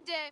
day.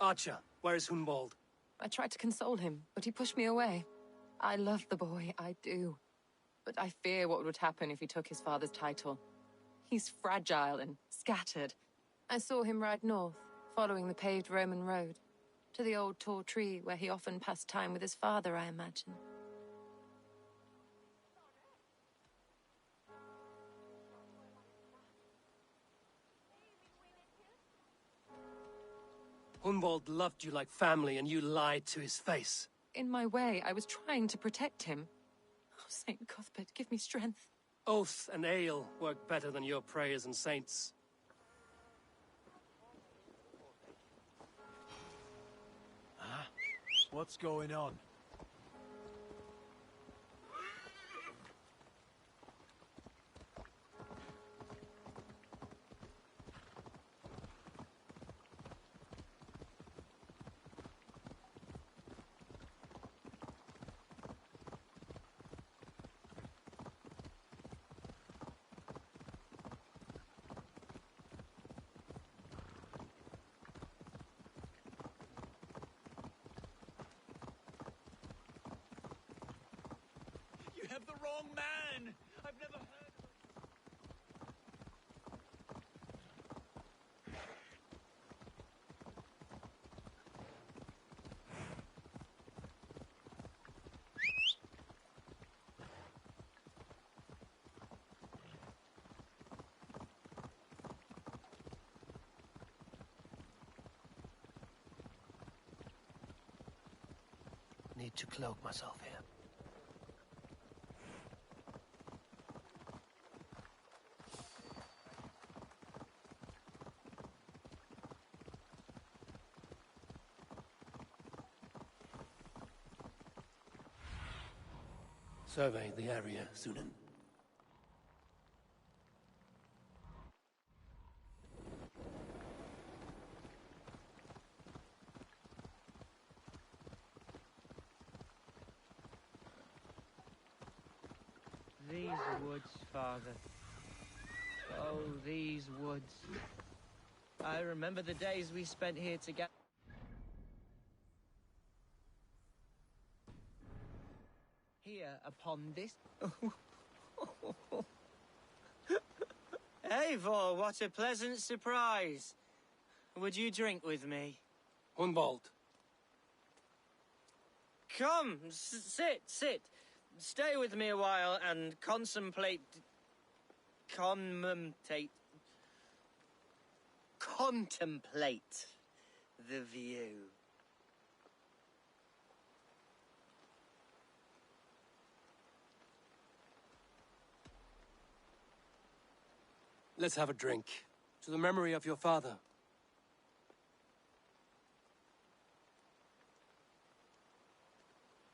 Archer, where is Hunwald? I tried to console him, but he pushed me away. I love the boy, I do. But I fear what would happen if he took his father's title. He's fragile and scattered. I saw him ride north, following the paved Roman road. To the old tall tree where he often passed time with his father, I imagine. Hunwald loved you like family, and you lied to his face. In my way, I was trying to protect him. Oh, Saint Cuthbert, give me strength. Oath and ale work better than your prayers and saints. Huh? What's going on? You have the wrong man! I've never heard of... Need to cloak myself here. Survey the area, Sunan. These woods, Father. Oh, these woods. I remember the days we spent here together. Here, upon this... Eivor, what a pleasant surprise. Would you drink with me? Hunwald. Come, sit. Stay with me a while and contemplate the view. Let's have a drink. To the memory of your father.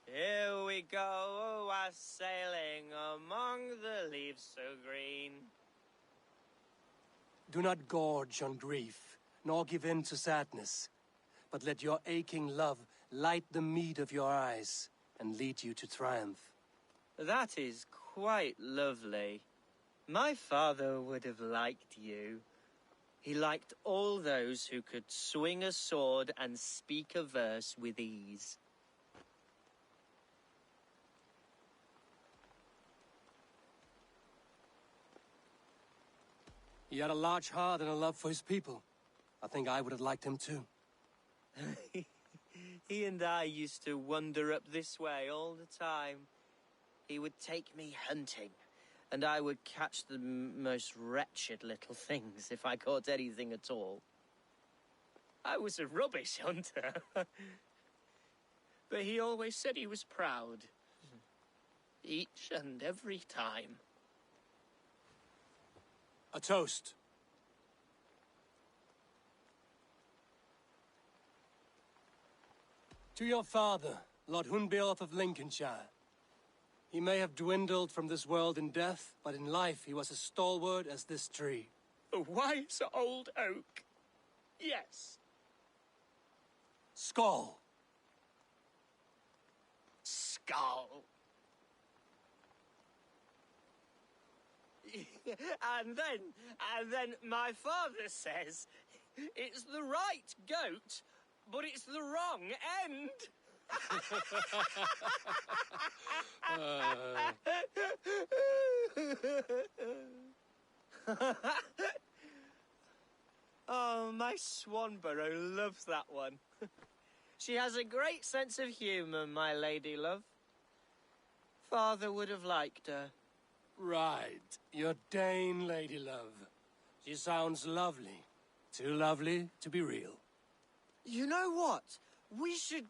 Here we go, sailing among the leaves so green. Do not gorge on grief, nor give in to sadness, but let your aching love light the mead of your eyes and lead you to triumph. That is quite lovely. My father would have liked you. He liked all those who could swing a sword and speak a verse with ease. He had a large heart and a love for his people. I think I would have liked him too. He and I used to wander up this way all the time. He would take me hunting, and I would catch the most wretched little things if I caught anything at all. I was a rubbish hunter. But he always said he was proud. Each and every time. A toast. To your father, Lord Hunbeorth of Lincolnshire. He may have dwindled from this world in death, but in life he was as stalwart as this tree. A wise old oak. Yes. Skull. Skull. And then my father says it's the right goat, but it's the wrong end. Oh, my Swanborough loves that one. She has a great sense of humour, my lady love. Father would have liked her. Right. Your Dane lady love. She sounds lovely. Too lovely to be real. You know what? We should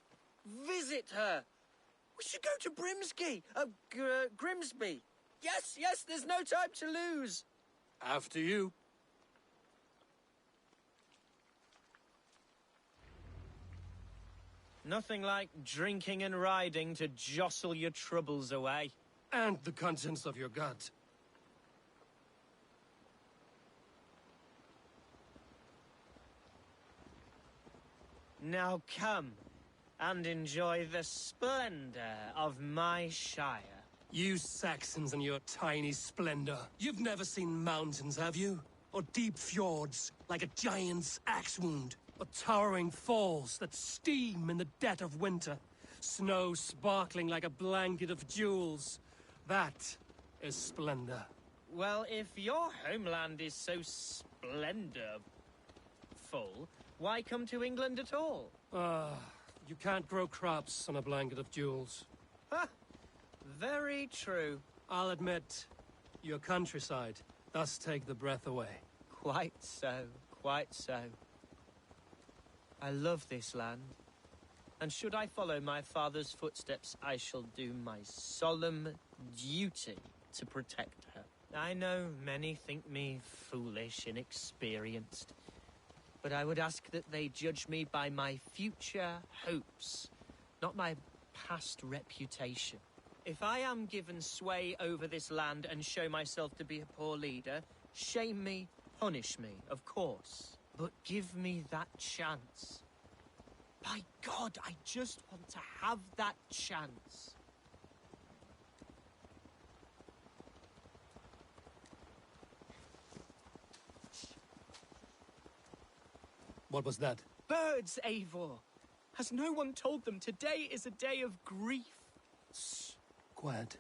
visit her. We should go to Grimsby. Yes, there's no time to lose. After you. Nothing like drinking and riding to jostle your troubles away. And the contents of your gut. Now come and enjoy the splendour of my shire. You Saxons and your tiny splendor. You've never seen mountains, have you? Or deep fjords, like a giant's axe wound? Or towering falls that steam in the dead of winter? Snow sparkling like a blanket of jewels? That is splendor. Well, if your homeland is so splendorful, why come to England at all? You can't grow crops on a blanket of jewels. Ha! Very true. I'll admit, your countryside does take the breath away. Quite so, quite so. I love this land, and should I follow my father's footsteps, I shall do my solemn duty to protect her. I know many think me foolish, inexperienced, but I would ask that they judge me by my future hopes, not my past reputation. If I am given sway over this land and show myself to be a poor leader, shame me, punish me, of course. But give me that chance. By God, I just want to have that chance. What was that? Birds, Eivor! Has no one told them today is a day of grief? Shh. Quiet.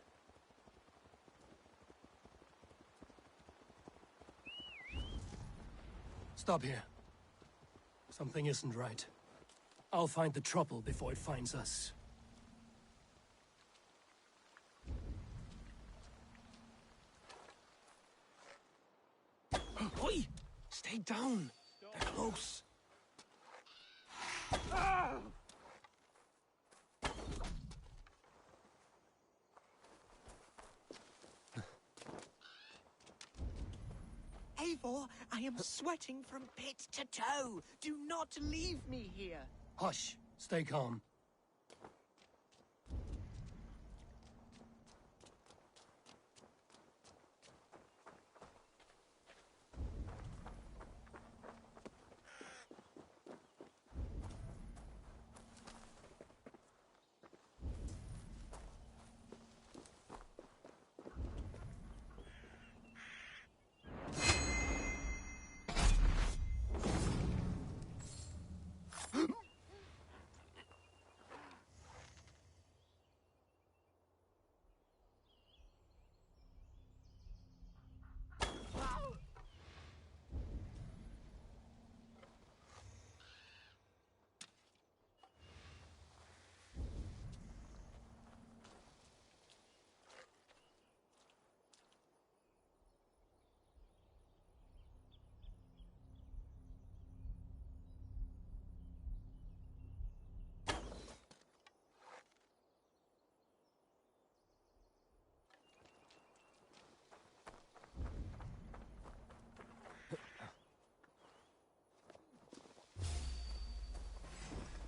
Stop here. Something isn't right. I'll find the trouble before it finds us. Oi! Stay down! They're close. Eivor, I am sweating from pit to toe. Do not leave me here. Hush. Stay calm.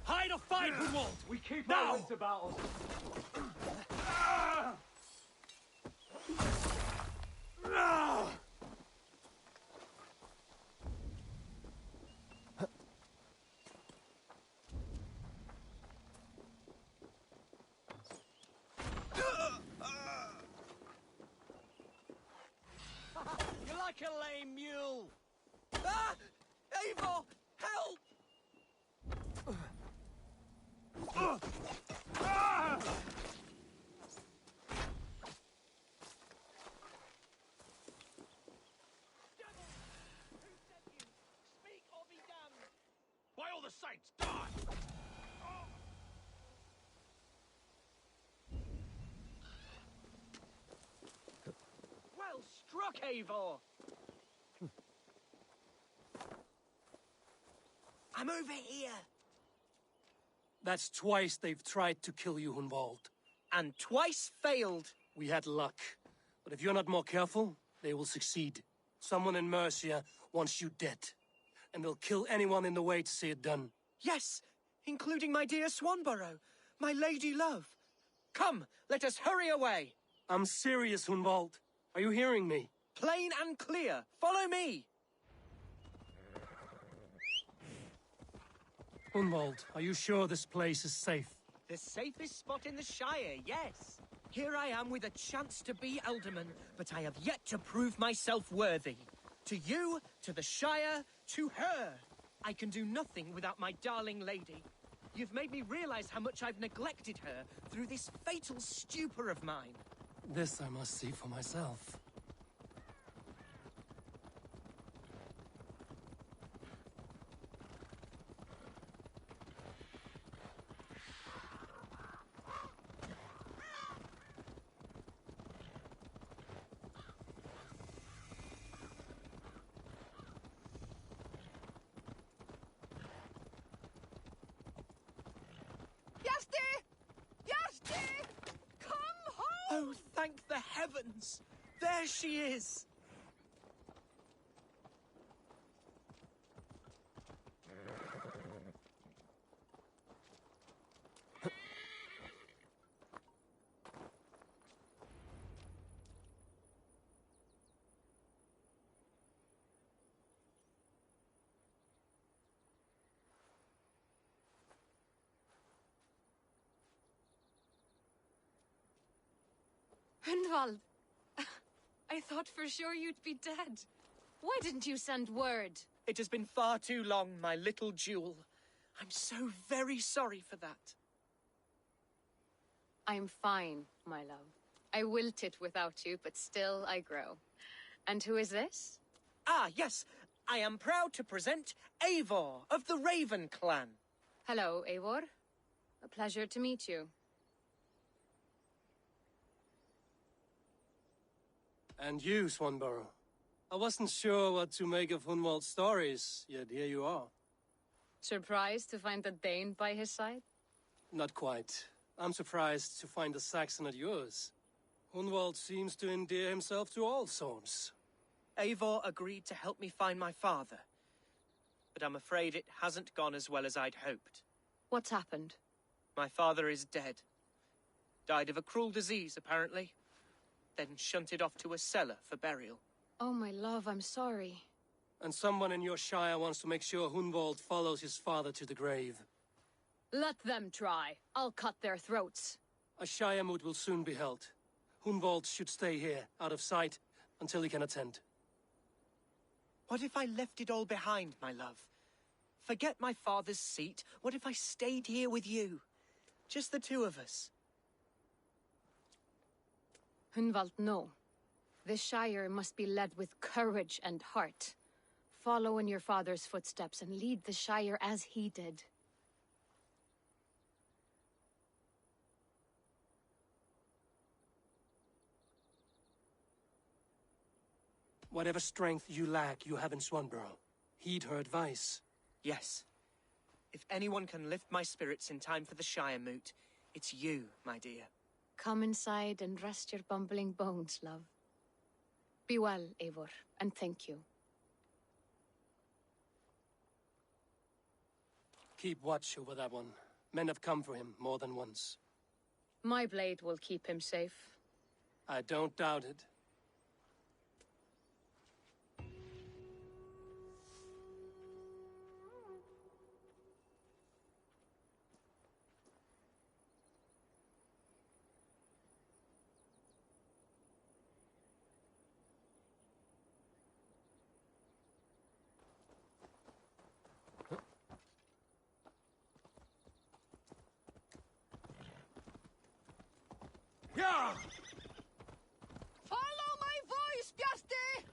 Hide or fight, Grunwald! We keep Now! our wits about us. You're like a lame mule. Ah! Eivor, help! Saints, die! Well struck, Eivor! I'm over here. That's twice they've tried to kill you, Hunwald. And twice failed. We had luck. But if you're not more careful, they will succeed. Someone in Mercia wants you dead. And they'll kill anyone in the way to see it done. Yes, including my dear Swanborough, my lady love. Come, let us hurry away. I'm serious, Hunwald. Are you hearing me? Plain and clear. Follow me. Hunwald, are you sure this place is safe? The safest spot in the Shire, yes. Here I am with a chance to be Alderman, but I have yet to prove myself worthy. To you, to the Shire, to her. I can do nothing without my darling lady. You've made me realize how much I've neglected her through this fatal stupor of mine. This I must see for myself. Oh, thank the heavens! There she is! Hunwald! I thought for sure you'd be dead. Why didn't you send word? It has been far too long, my little jewel. I'm so very sorry for that. I'm fine, my love. I wilted without you, but still I grow. And who is this? Ah, yes. I am proud to present Eivor of the Raven clan. Hello, Eivor. A pleasure to meet you. And you, Swanborough. I wasn't sure what to make of Hunwald's stories, yet here you are. Surprised to find a Dane by his side? Not quite. I'm surprised to find a Saxon at yours. Hunwald seems to endear himself to all sorts. Eivor agreed to help me find my father. But I'm afraid it hasn't gone as well as I'd hoped. What's happened? My father is dead. Died of a cruel disease, apparently. Then shunted off to a cellar for burial. Oh, my love, I'm sorry. And someone in your shire wants to make sure Hunwald follows his father to the grave. Let them try. I'll cut their throats. A shire moot will soon be held. Hunwald should stay here, out of sight, until he can attend. What if I left it all behind, my love? Forget my father's seat. What if I stayed here with you? Just the two of us. Hunwald, no. This Shire must be led with courage and heart. Follow in your father's footsteps and lead the Shire as he did. Whatever strength you lack, you have in Swanborough. Heed her advice. Yes. If anyone can lift my spirits in time for the Shire moot, it's you, my dear. Come inside and rest your bumbling bones, love. Be well, Eivor, and thank you. Keep watch over that one. Men have come for him more than once. My blade will keep him safe. I don't doubt it. Yeah! Follow my voice, Piasti!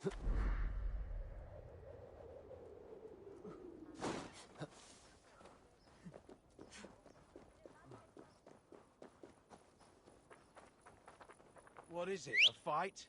What is it, a fight?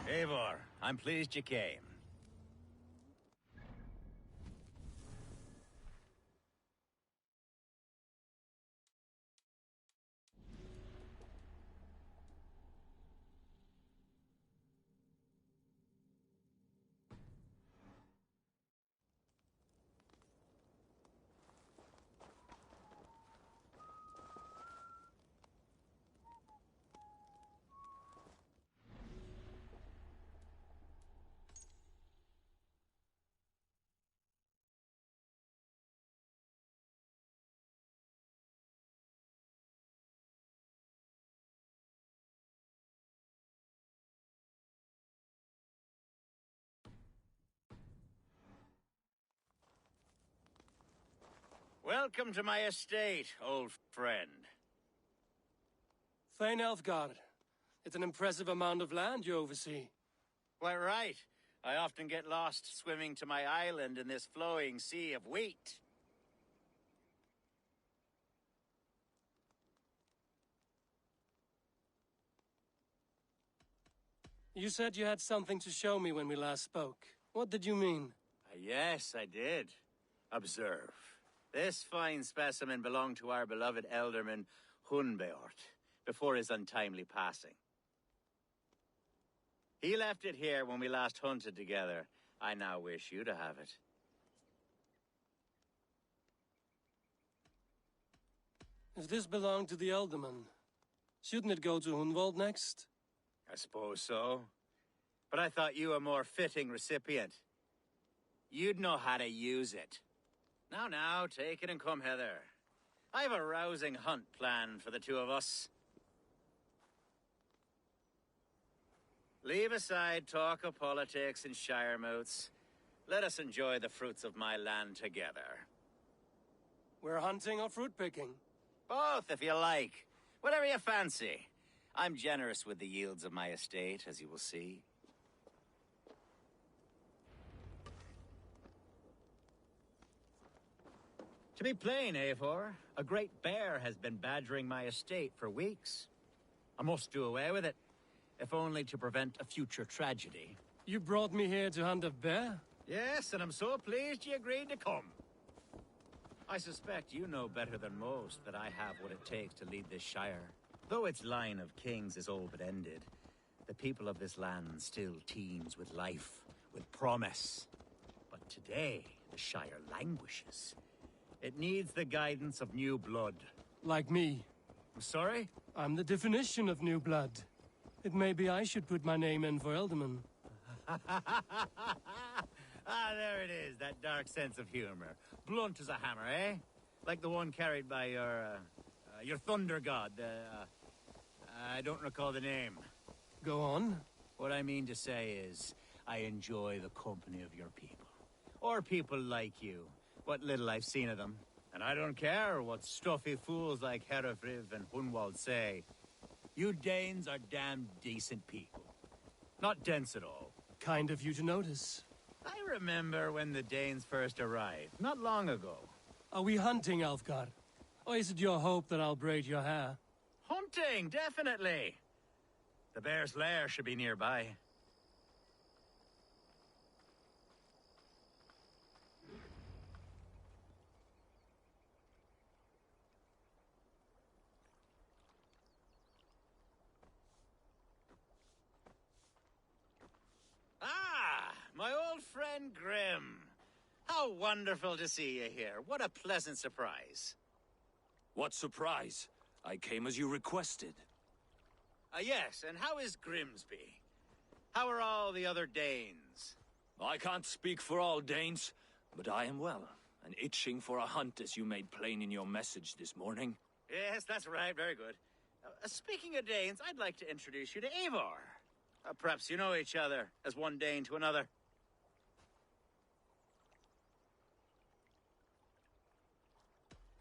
Eivor, I'm pleased you came. Welcome to my estate, old friend. Thane Elfgard. It's an impressive amount of land you oversee. Quite right. I often get lost swimming to my island in this flowing sea of wheat. You said you had something to show me when we last spoke. What did you mean? Yes, I did. Observe. This fine specimen belonged to our beloved elderman, Hunbeort, before his untimely passing. He left it here when we last hunted together. I now wish you to have it. If this belonged to the Elderman, shouldn't it go to Hunwald next? I suppose so. But I thought you a more fitting recipient. You'd know how to use it. Now, take it and come hither. I've a rousing hunt planned for the two of us. Leave aside talk of politics and shire moots. Let us enjoy the fruits of my land together. We're hunting or fruit picking? Both, if you like. Whatever you fancy. I'm generous with the yields of my estate, as you will see. To be plain, Eivor, a great bear has been badgering my estate for weeks. I must do away with it, if only to prevent a future tragedy. You brought me here to hunt a bear? Yes, and I'm so pleased you agreed to come. I suspect you know better than most that I have what it takes to lead this shire. Though its line of kings is all but ended, the people of this land still teems with life, with promise. But today, the shire languishes. It needs the guidance of new blood. Like me. Sorry? I'm the definition of new blood. It may be I should put my name in for Elderman. Ah, there it is, that dark sense of humor. Blunt as a hammer, eh? Like the one carried by your thunder god, I don't recall the name. Go on. What I mean to say is, I enjoy the company of your people. Or people like you. What little I've seen of them. And I don't care what stuffy fools like Herefriv and Hunwald say. You Danes are damn decent people. Not dense at all. Kind of you to notice. I remember when the Danes first arrived, not long ago. Are we hunting, Alfgar? Or is it your hope that I'll braid your hair? Hunting, definitely. The bear's lair should be nearby. Ah, my old friend Grim. How wonderful to see you here. What a pleasant surprise. What surprise? I came as you requested. Yes, and how is Grimsby? How are all the other Danes? I can't speak for all Danes, but I am well, and itching for a hunt as you made plain in your message this morning. Yes, that's right. Very good. Speaking of Danes, I'd like to introduce you to Eivor. Perhaps you know each other, as one Dane to another.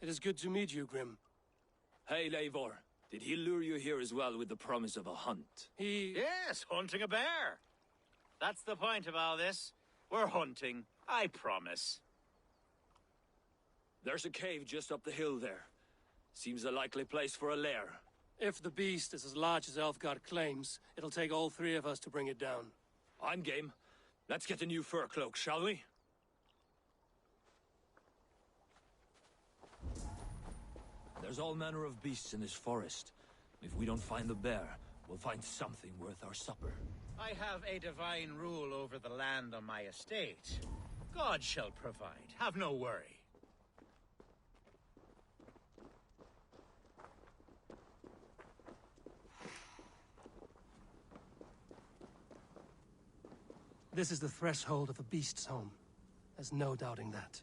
It is good to meet you, Grim. Hey, Eivor. Did he lure you here as well with the promise of a hunt? Yes, hunting a bear. That's the point of all this. We're hunting, I promise. There's a cave just up the hill there. Seems a likely place for a lair. If the beast is as large as Elfgard claims, it'll take all three of us to bring it down. I'm game. Let's get a new fur cloak, shall we? There's all manner of beasts in this forest. If we don't find the bear, we'll find something worth our supper. I have a divine rule over the land on my estate. God shall provide. Have no worry. This is the threshold of a beast's home. There's no doubting that.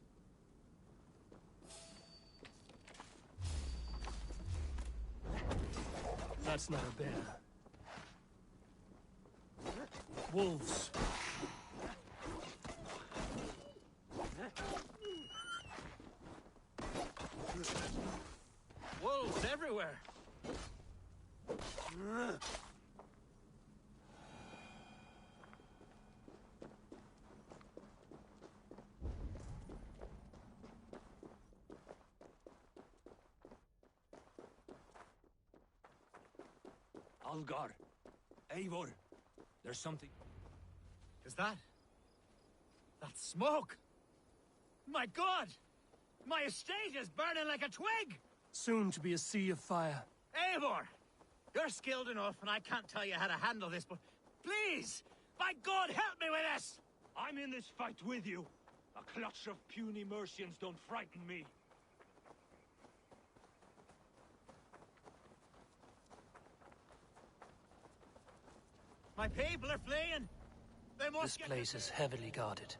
That's not a bear. Wolves. Wolves everywhere. Algar. Eivor. There's something... Is that? That's smoke! My God! My estate is burning like a twig! Soon to be a sea of fire. Eivor! You're skilled enough, and I can't tell you how to handle this, but please! By God, help me with this! I'm in this fight with you. A clutch of puny Mercians don't frighten me. My people are fleeing! They must This place is heavily guarded.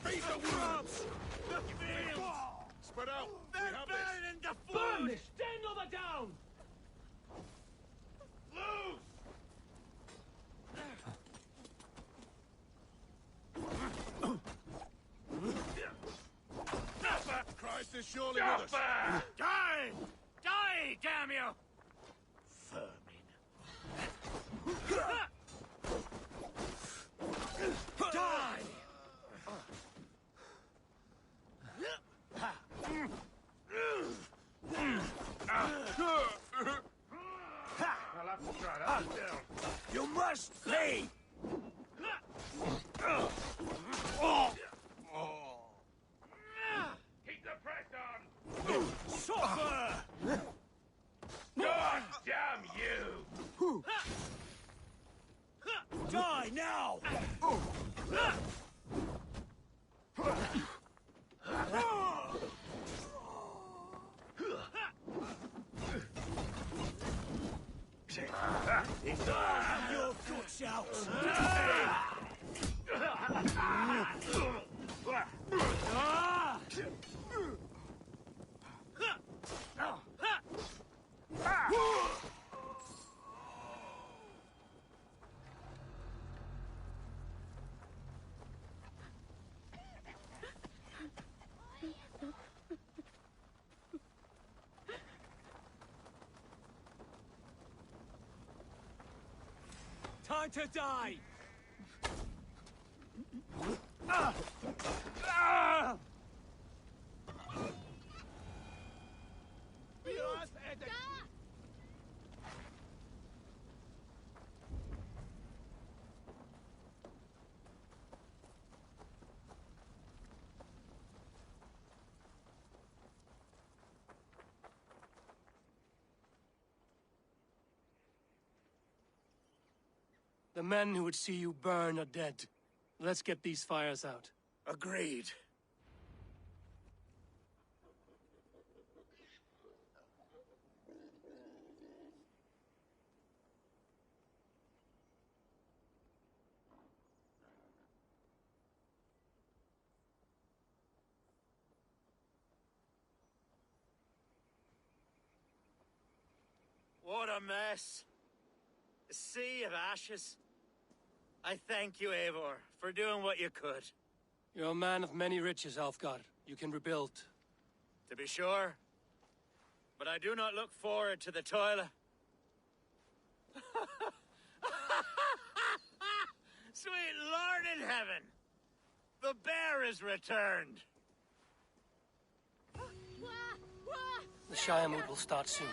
Beat the wolves! The fields! Spread out! They're burning the food! Stand over down! Loose! Christ is surely with us. Die! Die, damn you! Vermin. Die! I'll have to try that down. You must flee! Keep the press on! Suffer! God damn you! Die now! Your guts out! Time to die! The men who would see you burn are dead. Let's get these fires out. Agreed. What a mess. A sea of ashes. I thank you, Eivor, for doing what you could. You're a man of many riches, Alfgar. You can rebuild. To be sure. But I do not look forward to the toil. Sweet Lord in heaven! The bear is returned! The Shire mood will start soon.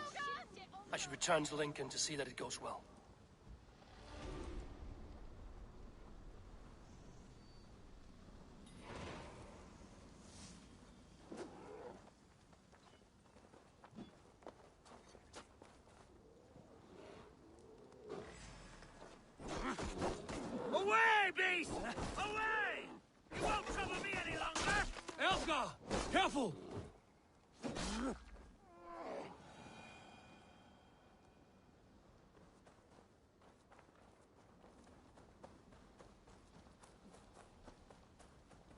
I should return to Lincoln to see that it goes well. Away, beast! Away! You won't trouble me any longer! Alfgar! Careful!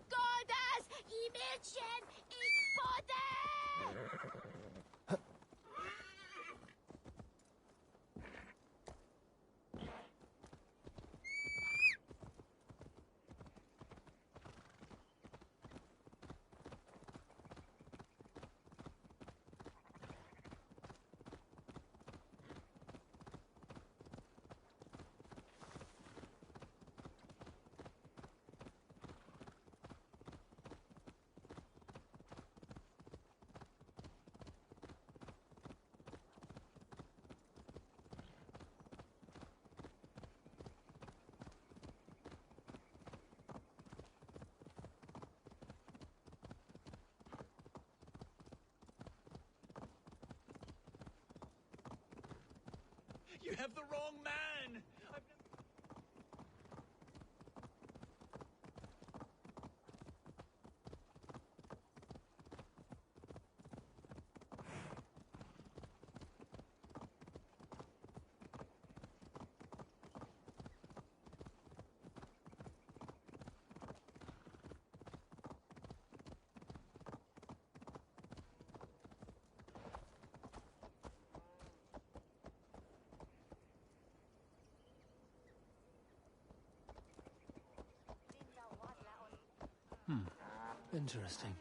Godas i mieczem i spodem! You have the wrong man! Interesting.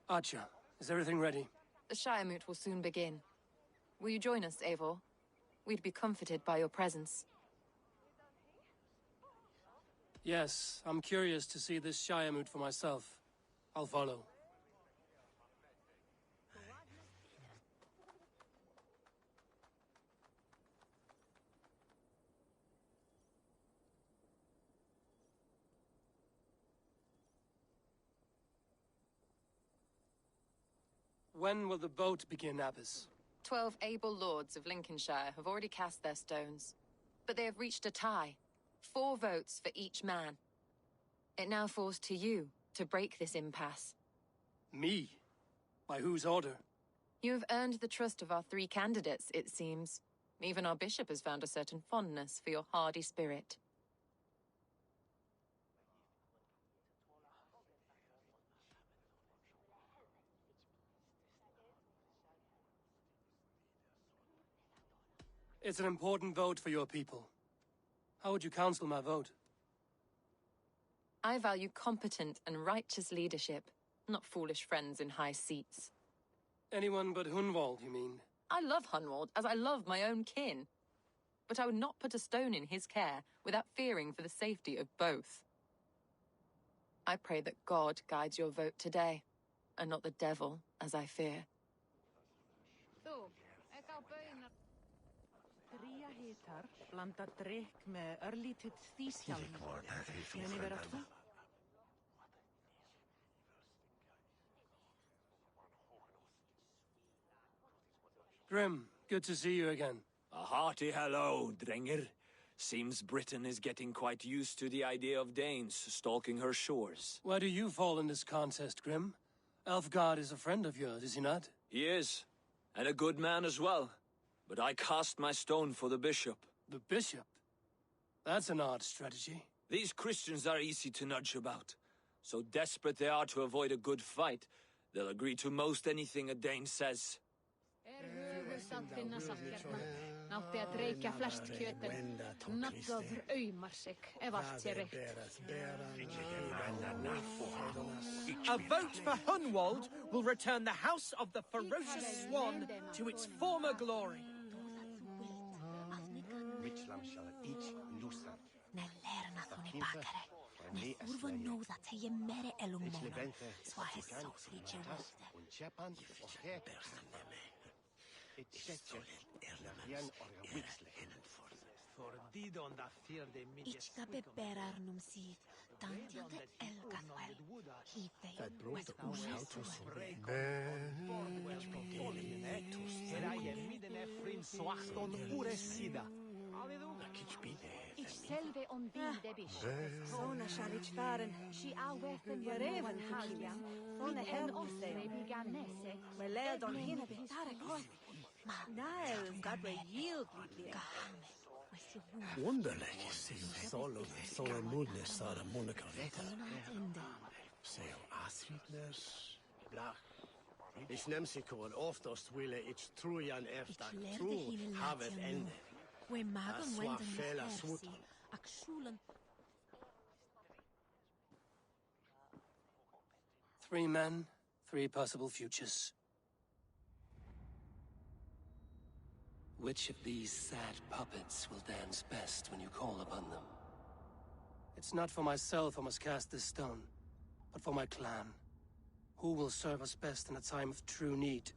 Archer, is everything ready? The Shire moot will soon begin. Will you join us, Eivor? We'd be comforted by your presence. Yes, I'm curious to see this Shire moot for myself. I'll follow. When will the boat begin, Abbess? 12 able lords of Lincolnshire have already cast their stones. But they have reached a tie. 4 votes for each man. It now falls to you to break this impasse. Me? By whose order? You have earned the trust of our 3 candidates, it seems. Even our bishop has found a certain fondness for your hardy spirit. It's an important vote for your people. How would you counsel my vote? I value competent and righteous leadership, not foolish friends in high seats. Anyone but Hunwald, you mean? I love Hunwald, as I love my own kin. But I would not put a stone in his care without fearing for the safety of both. I pray that God guides your vote today, and not the devil, as I fear. Dría hitar, blanda drykk með örlítið þýskjálm. Muni vera þú? Grim, good to see you again. A hearty hello, Drenger. Seems Britain is getting quite used to the idea of Danes stalking her shores. Where do you fall in this contest, Grim? Elfgard is a friend of yours, is he not? He is, and a good man as well. But I cast my stone for the bishop. The bishop? That's an odd strategy. These Christians are easy to nudge about. So desperate they are to avoid a good fight, they'll agree to most anything a Dane says. Átti að dreikja flest kjötin. Nafnlaður aumar sig, ef allt sé reykt. A vote for Hunwald will return the House of the Ferocious Swan to its former glory. Ichka beberarnum sid, tantjade elgathwel, hithei wes Ich selve on din debish. Sona shalich faren. She awethen Jereven haljan. Sona hen ofse. began nese. Me led on hina bitarek. Nael, dat we yield liebling. Wonderlijk is solo moednes sara monika vita. Seo asritnes. Blach. Ich nehm sich kor oftast wille ich trujan efter tru havet ende. We magen Aswa wenden fela met swut. hersi. Akshulen 3 men, 3 possible futures. Which of these sad puppets will dance best when you call upon them? It's not for myself I must cast this stone, but for my clan. Who will serve us best in a time of true need?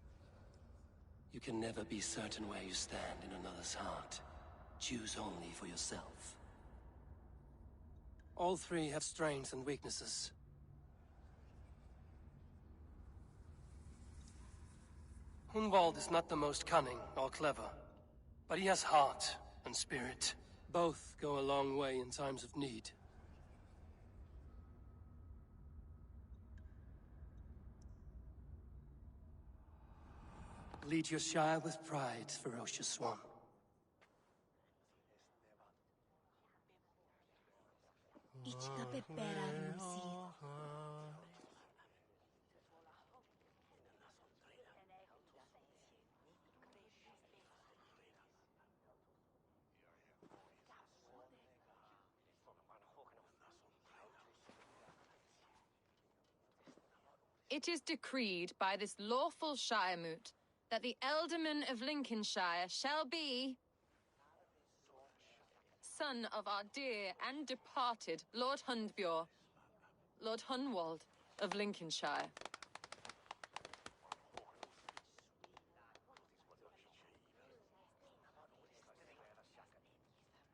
You can never be certain where you stand in another's heart. Choose only for yourself. All 3 have strengths and weaknesses. Hunwald is not the most cunning or clever, but he has heart and spirit. Both go a long way in times of need. Lead your shire with pride, ferocious swan. ichka beberarnum sid. It is decreed by this lawful shire moot that the Ealdorman of Lincolnshire shall be son of our dear and departed Lord Hundbjorn, Lord Hunwald of Lincolnshire.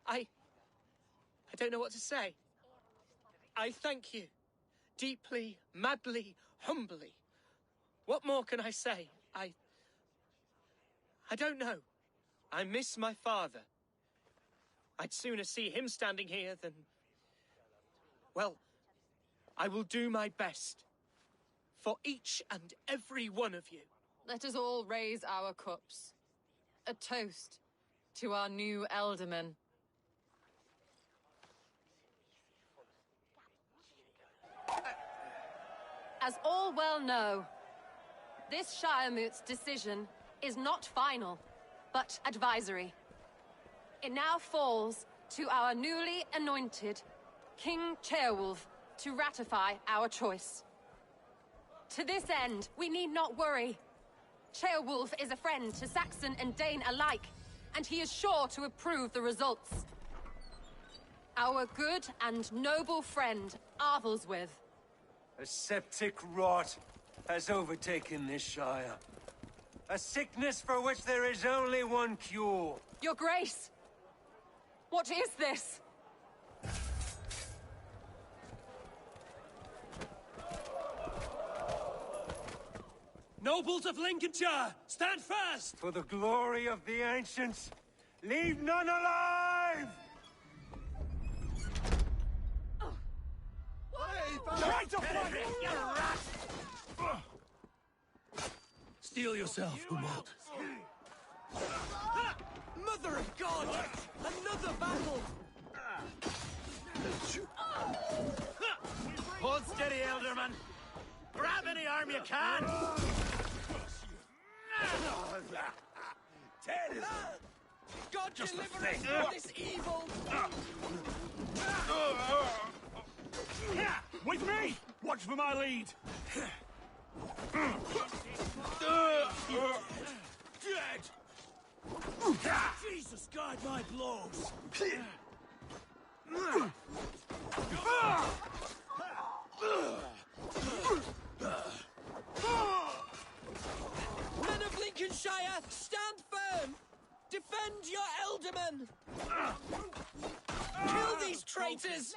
I don't know what to say. I thank you. Deeply, madly, humbly. What more can I say? I don't know. I miss my father. I'd sooner see him standing here than... Well, I will do my best. For each and every one of you. Let us all raise our cups. A toast to our new elderman. As all well know, this Shiremoot's decision is not final, but advisory. It now falls to our newly anointed King Ceolwulf to ratify our choice. To this end, we need not worry. Ceolwulf is a friend to Saxon and Dane alike, and he is sure to approve the results. Our good and noble friend, Arthelswith. A septic rot has overtaken this shire. A sickness for which there is only one cure. Your Grace! What is this? Nobles of Lincolnshire, stand fast! For the glory of the ancients, leave none alive! Try to fight! Steel yourself, Hubert. Mother of God! Another battle! Hold steady, Elderman. Grab any arm you can! God Just deliver the us thing. from this evil! With me! Watch for my lead! Dead! Jesus, guide my blows! Men of Lincolnshire, stand firm! Defend your eldermen! Kill these traitors!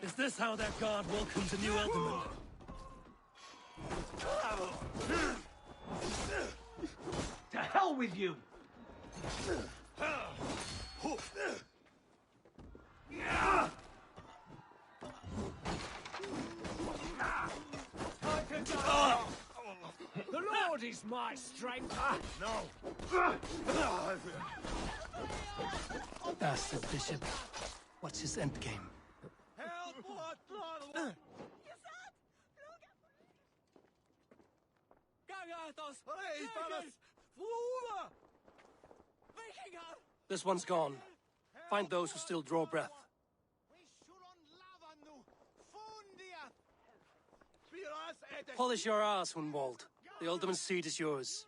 Is this how their guard welcomes a new elderman? To hell with you! The Lord is my strength! Bastard bishop. What's his endgame? This one's gone. Find those who still draw breath. Polish your ass, Hunwald. The Alderman's seat is yours.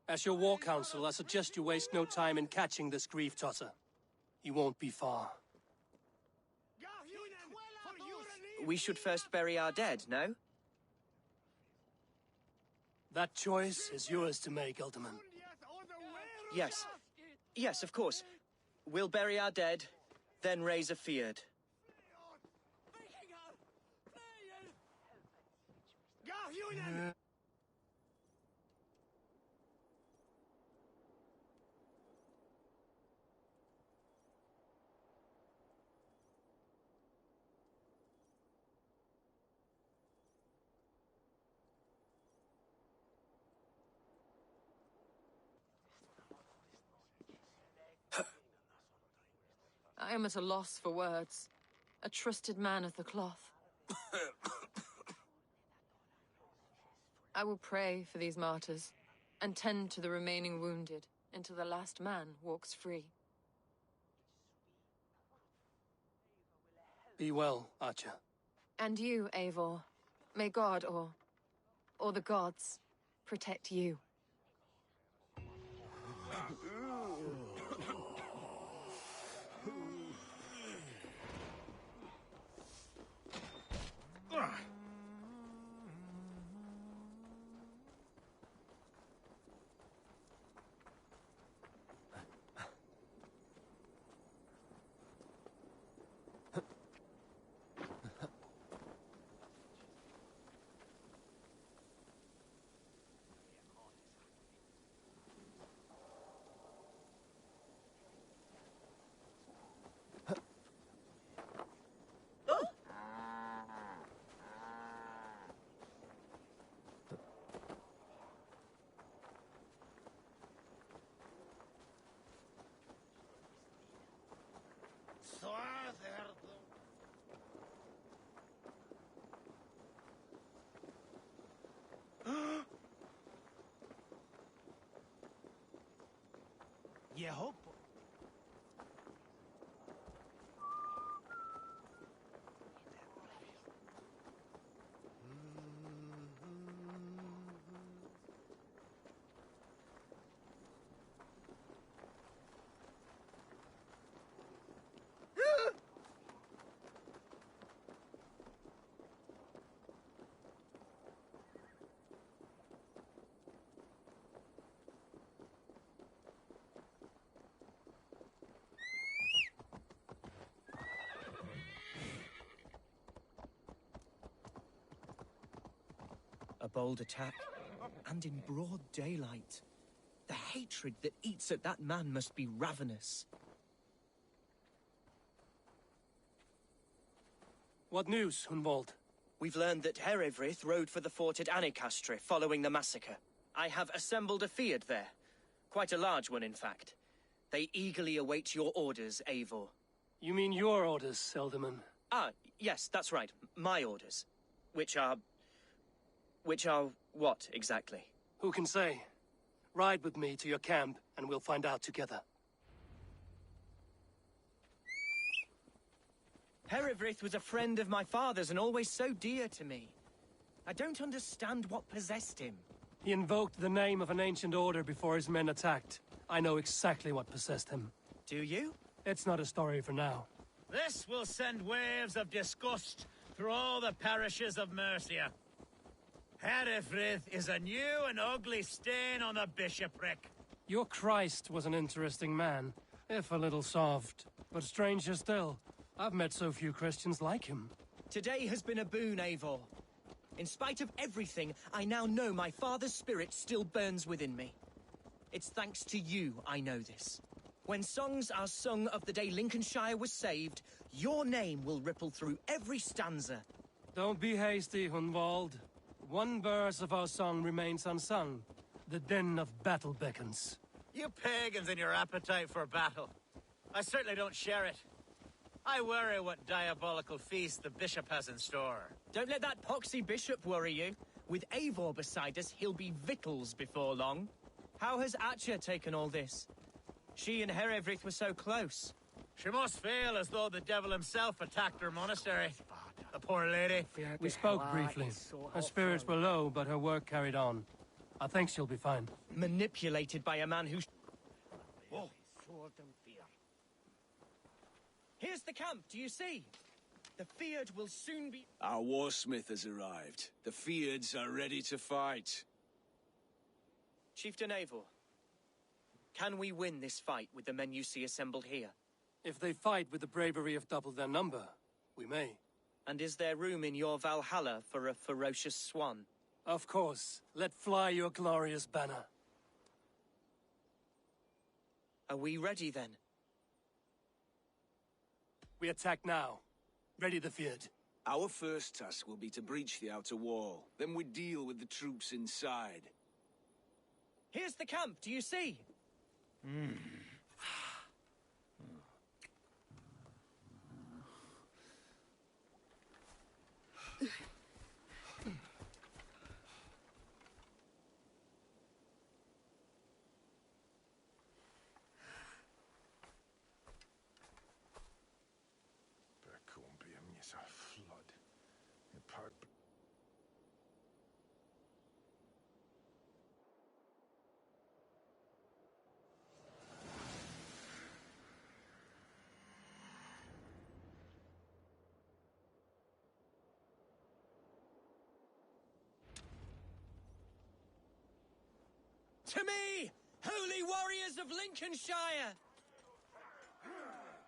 As your war council, I suggest you waste no time in catching this grief tosser. He won't be far. We should first bury our dead, no? That choice is yours to make, Alderman. Yes. Yes, of course. We'll bury our dead, then raise a feard. I am at a loss for words. A trusted man of the cloth. I will pray for these martyrs, and tend to the remaining wounded, until the last man walks free. Be well, Archer. And you, Eivor. May God, or the gods, protect you. Je hoop. A bold attack, and in broad daylight. The hatred that eats at that man must be ravenous. What news, Hunwald? We've learned that Herewrith rode for the fort at Annikastre following the massacre. I have assembled a field there. Quite a large one, in fact. They eagerly await your orders, Eivor. You mean your orders, Elderman? Ah, yes, that's right. My orders. Which are what, exactly? Who can say? Ride with me to your camp, and we'll find out together. Herewrith was a friend of my father's and always so dear to me. I don't understand what possessed him. He invoked the name of an ancient order before his men attacked. I know exactly what possessed him. Do you? It's not a story for now. This will send waves of disgust through all the parishes of Mercia. Herewrith is a new and ugly stain on the bishopric. Your Christ was an interesting man, if a little soft. But stranger still, I've met so few Christians like him. Today has been a boon, Eivor. In spite of everything, I now know my father's spirit still burns within me. It's thanks to you I know this. When songs are sung of the day Lincolnshire was saved, your name will ripple through every stanza. Don't be hasty, Hunwald. One verse of our song remains unsung. The din of battle beckons. You pagans and your appetite for battle. I certainly don't share it. I worry what diabolical feast the bishop has in store. Don't let that poxy bishop worry you. With Eivor beside us, he'll be victuals before long. How has Atcha taken all this? She and Herewrith were so close. She must feel as though the devil himself attacked her monastery. The poor lady. We spoke briefly. Her spirits were low, but her work carried on. I think she'll be fine. Manipulated by a man who... Whoa. Here's the camp, do you see? The Fyrd will soon be... Our warsmith has arrived. The Fyrds are ready to fight. Chieftain Eivor, can we win this fight with the men you see assembled here? If they fight with the bravery of double their number, we may. And is there room in your Valhalla for a ferocious swan? Of course. Let fly your glorious banner. Are we ready then? We attack now. Ready the Fyrd. Our first task will be to breach the outer wall. Then we deal with the troops inside. Here's the camp, do you see? To me, holy warriors of Lincolnshire!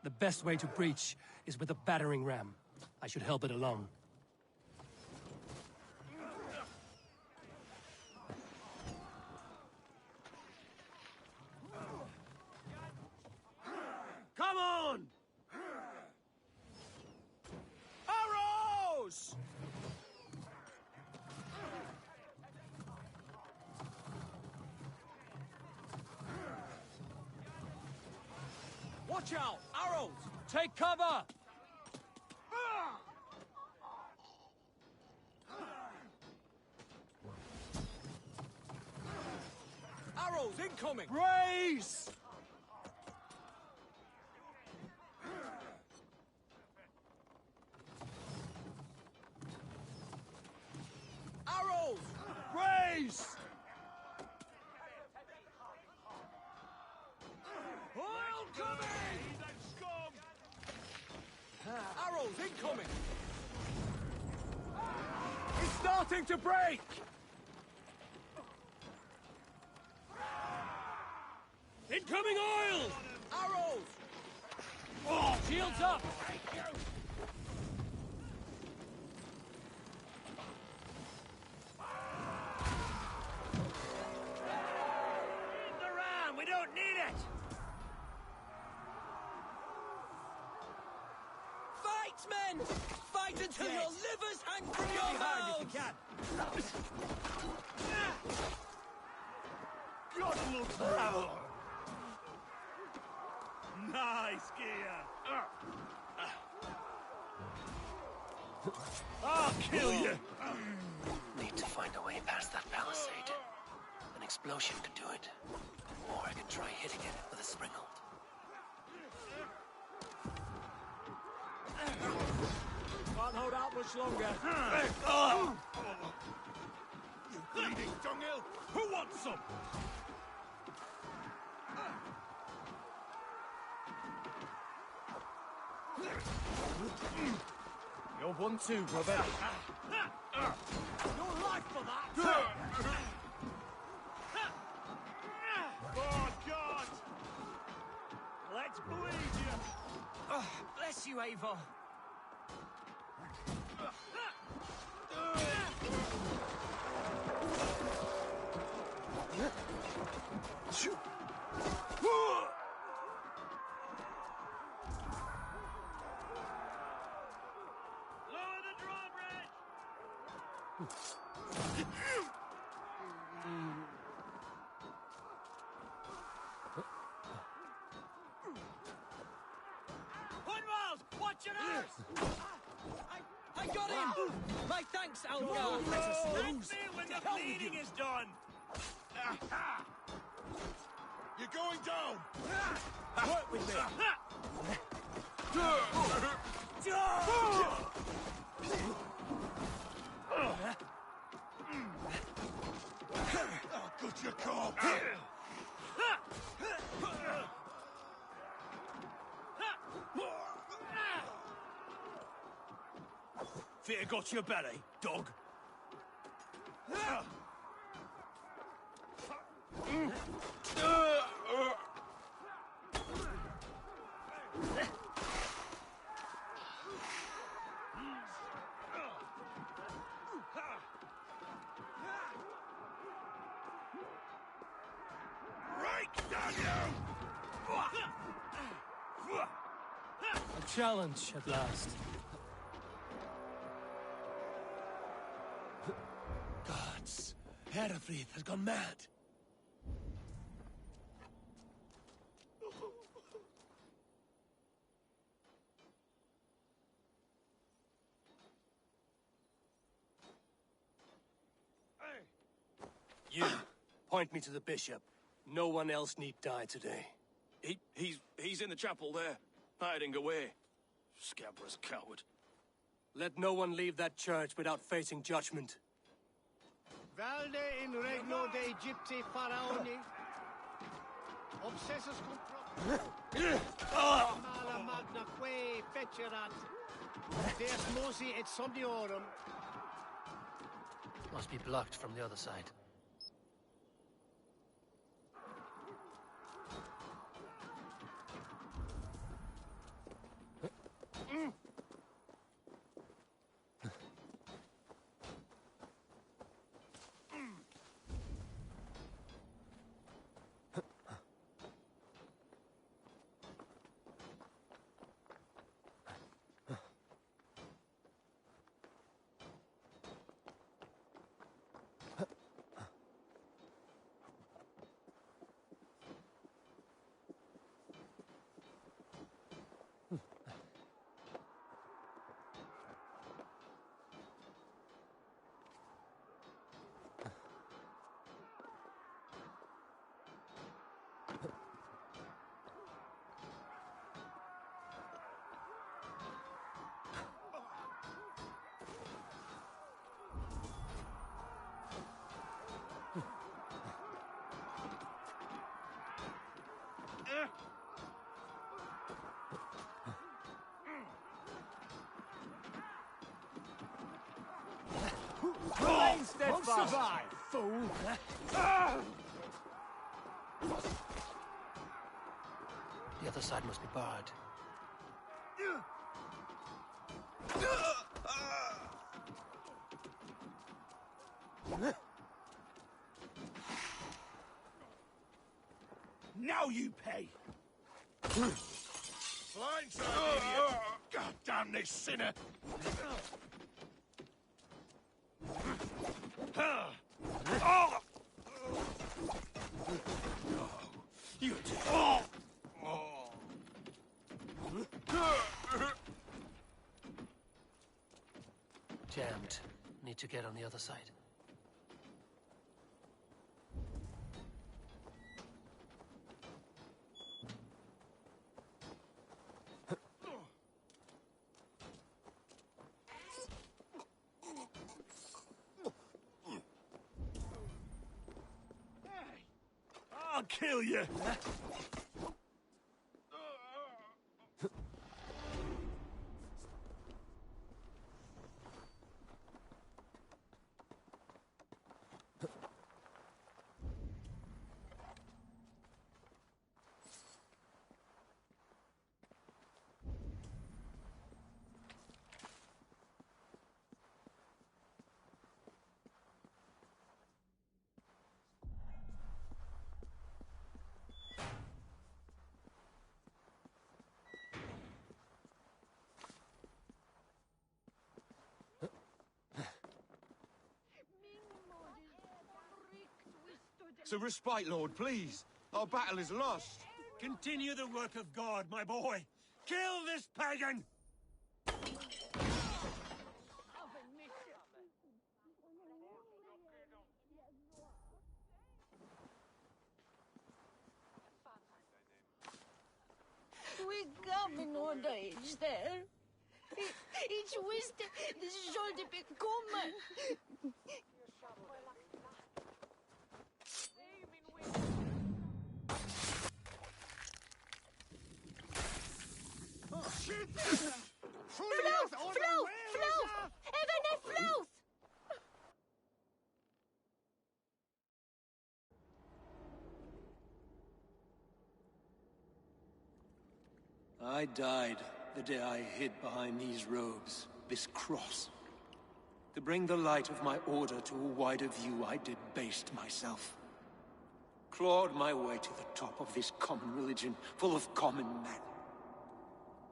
The best way to breach is with a battering ram. I should help it along. Come on! Arrows! Watch out! Arrows! Take cover! Arrows incoming! Race! Arrows! Race! Oil coming! Arrows incoming! It's starting to break! Incoming oil! Arrows! Oh, shields up! The ram! We don't need it! Fight, men! Fight until your livers hang from your mouths! God looks bravo! Nice gear! I'll kill you! Need to find a way past that palisade. An explosion could do it. Or I could try hitting it with a springald. Can't hold out much longer. You bleeding dunghill! Who wants some? You're one too, brother. Your life for that! Oh, God! Let's bleed you! Oh, bless you, Eivor. Lower the drawbridge! Hunwald! Watch your arse! I got him! My thanks, Algar! Let me when the bleeding is done! You're going down! Work with me! Oh, good you come! Fear got your belly, dog. Right, Daniel! A challenge at last. Gods, Herefrith has gone mad. You, point me to the bishop. No one else need die today. He's in the chapel there, hiding away. Scabrous coward. Let no one leave that church without facing judgment. Valde in regno de Egypti faraoni. Obsessus mala magna que fecerat. Deus mosi et somniorum. Must be blocked from the other side. Remain steadfast! Survive, fool! The other side must be barred. Now you pay! Blindside, idiot! God damn this sinner! You Jammed. Need to get on the other side. I'll kill you! It's a respite, Lord, please. Our battle is lost. Continue the work of God, my boy. Kill this pagan! We come in order each there. Each wist the shoulder be kommen. Float! Float! Float! Even a float! I died the day I hid behind these robes, this cross. To bring the light of my order to a wider view, I debased myself. Clawed my way to the top of this common religion, full of common men.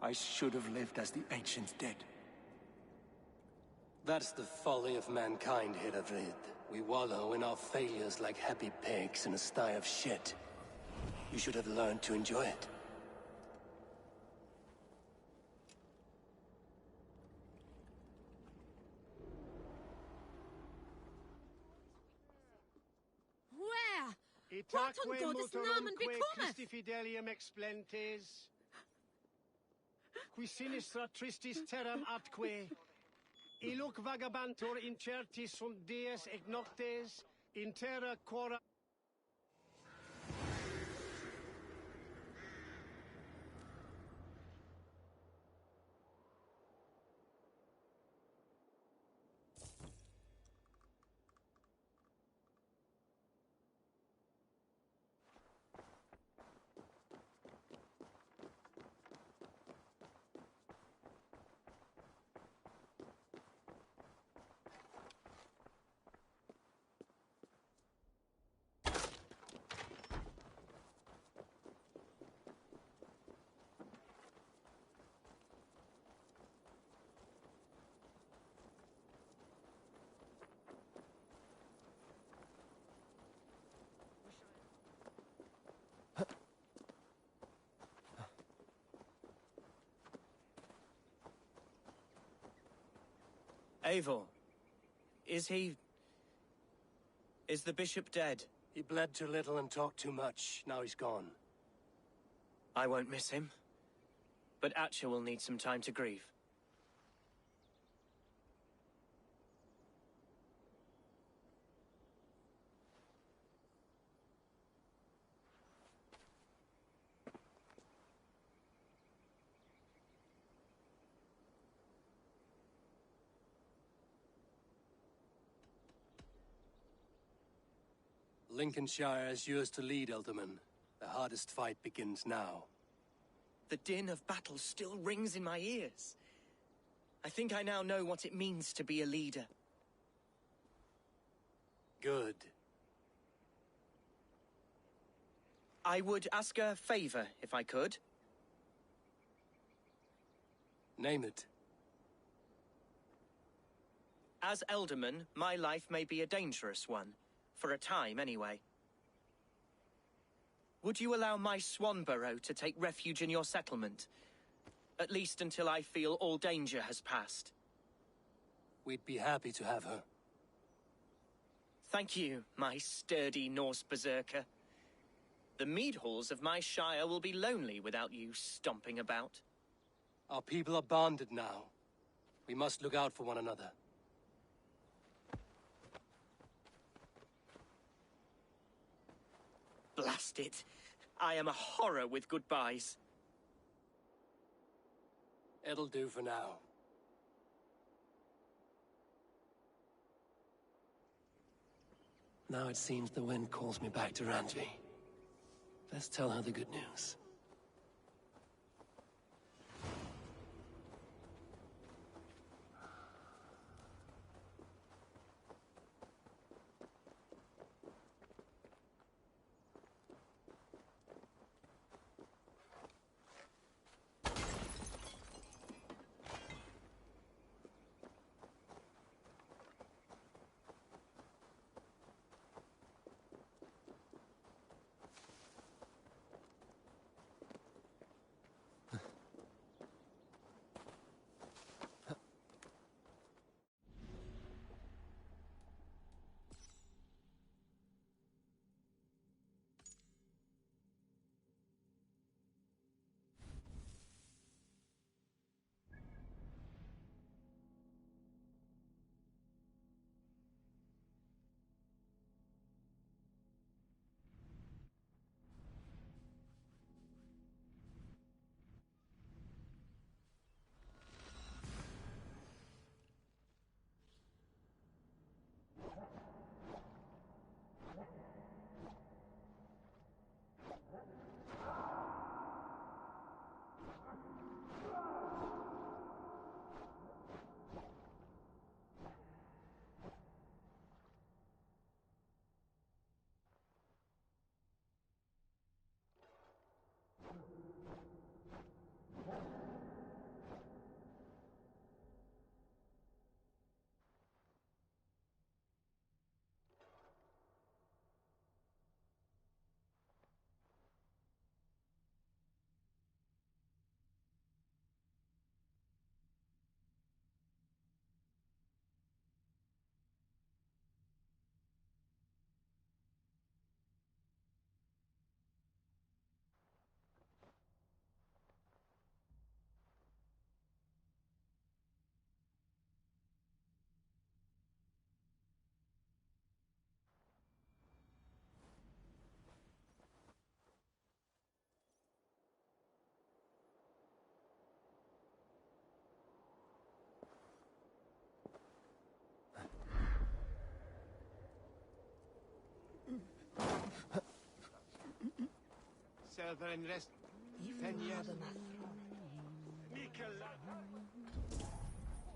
I should have lived as the ancients did. That's the folly of mankind, Hhotcup. We wallow in our failures like happy pigs in a sty of shit. You should have learned to enjoy it. Where? Itaque What on Gottes Namen motorumque bekommeth? Christi fidelium explentes. Qui sinistra tristis terram atque. Illuc vagabantur incertis sunt dies et noctes, in terra quora... Eivor, is he... is the bishop dead? He bled too little and talked too much. Now he's gone. I won't miss him. But Atcha will need some time to grieve. Lincolnshire is yours to lead, Elderman. The hardest fight begins now. The din of battle still rings in my ears. I think I now know what it means to be a leader. Good. I would ask a favor, if I could. Name it. As Elderman, my life may be a dangerous one. For a time, anyway. Would you allow my Swanborough to take refuge in your settlement? At least until I feel all danger has passed. We'd be happy to have her. Thank you, my sturdy Norse berserker. The mead halls of my shire will be lonely without you stomping about. Our people are bonded now. We must look out for one another. Blast it. I am a horror with goodbyes. It'll do for now. Now it seems the wind calls me back to Randvi. Let's tell her the good news.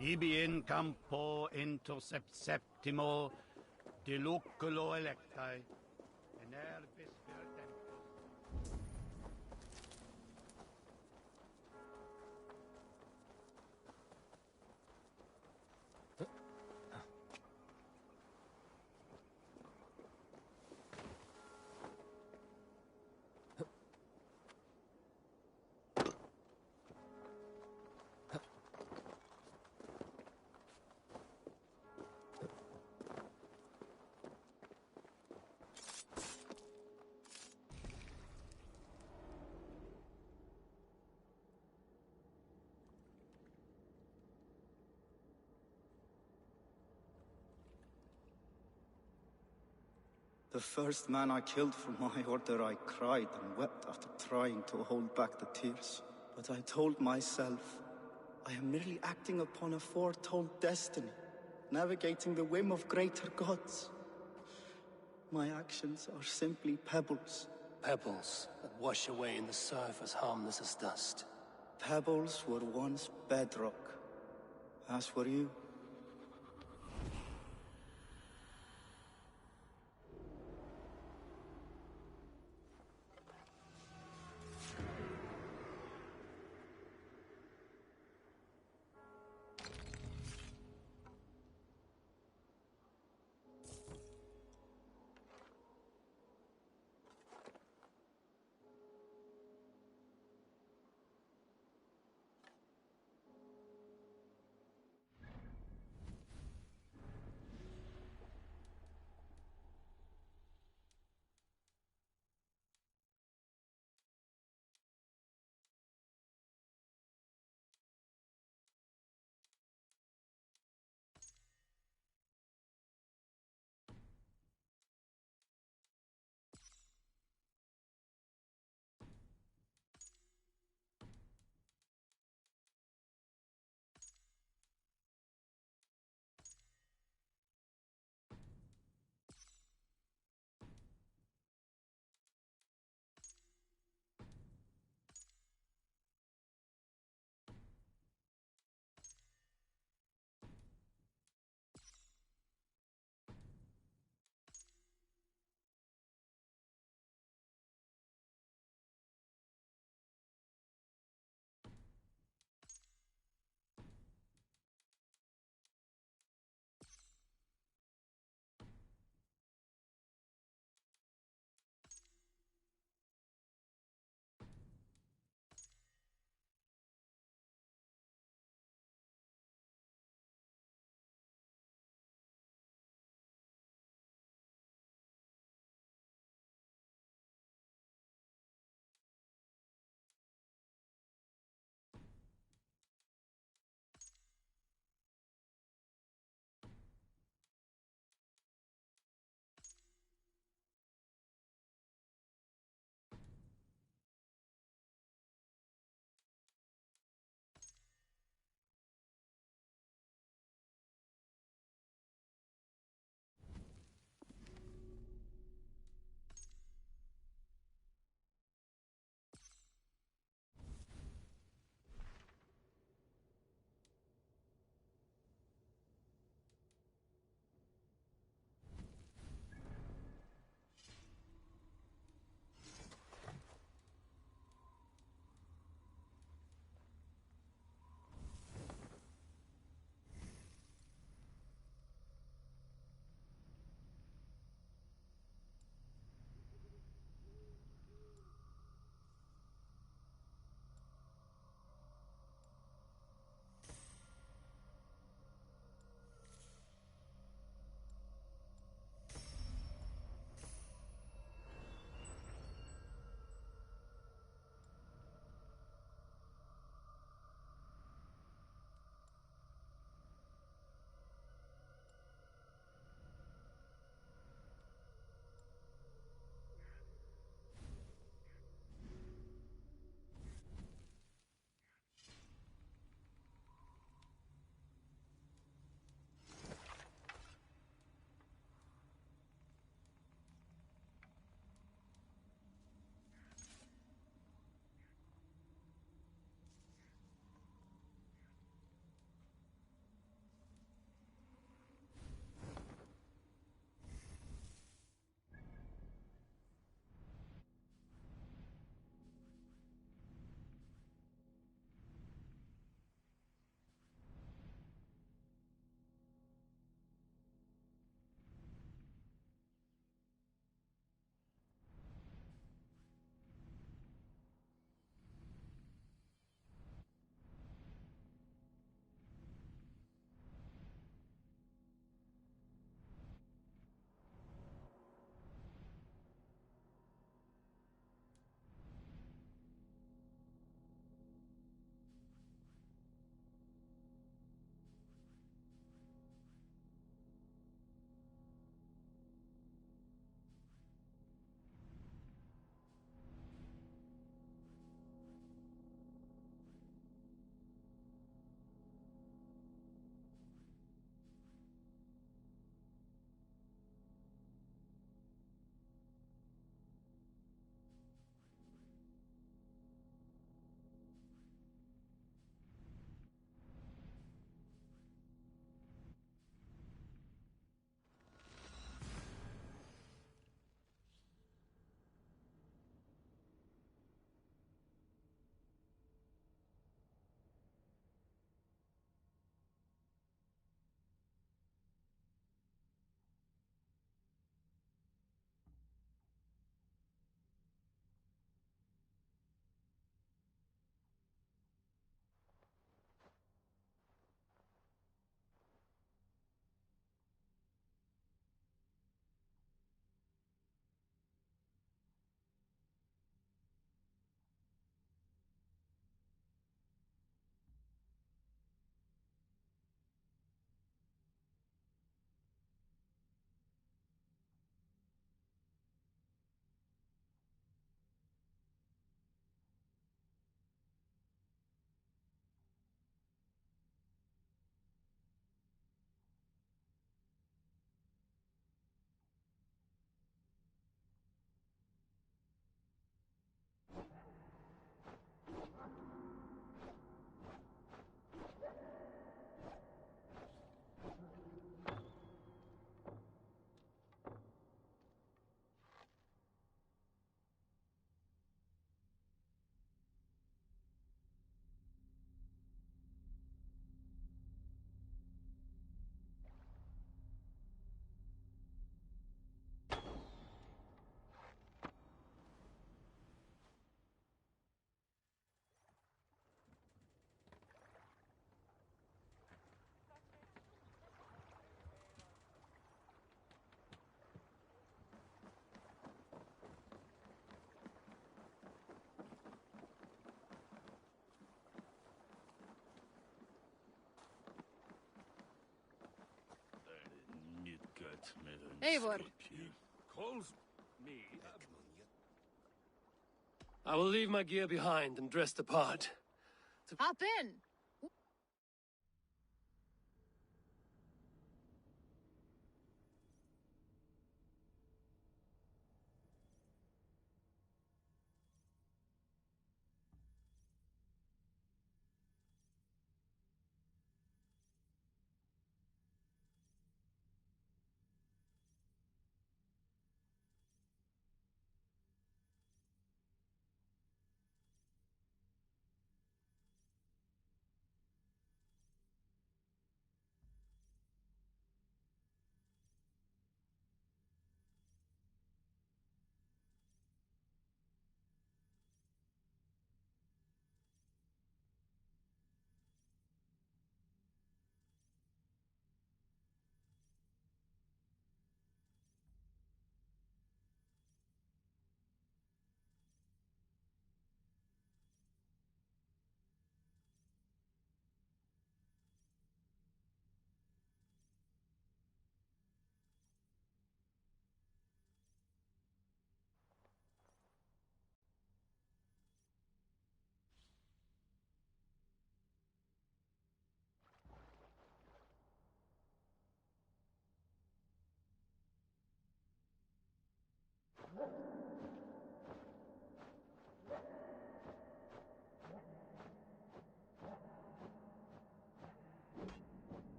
Ibi in campo intercept septimo de loculo electae, in erbis virtentus. The first man I killed for my order, I cried and wept after trying to hold back the tears. But I told myself, I am merely acting upon a foretold destiny, navigating the whim of greater gods. My actions are simply pebbles. Pebbles that wash away in the surf as harmless as dust. Pebbles were once bedrock, as were you. Eivor. Calls me. I will leave my gear behind and dress the part. Hop in.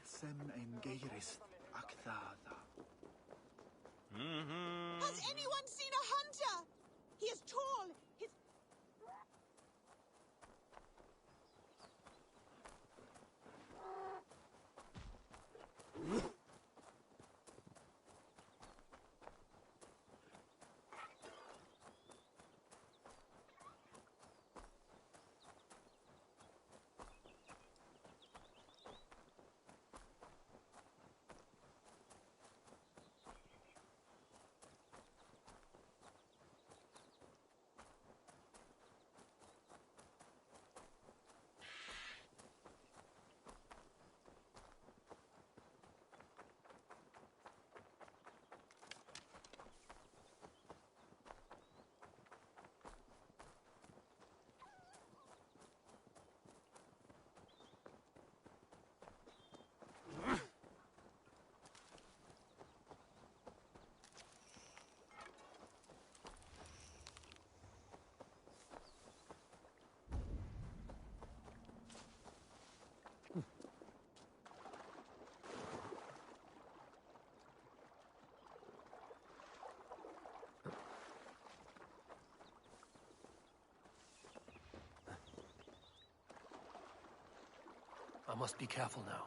Sem ein geirist akthada. Has anyone seen a hunter? He is tall. His... I must be careful now.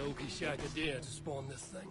Loki shagged a deer to spawn this thing.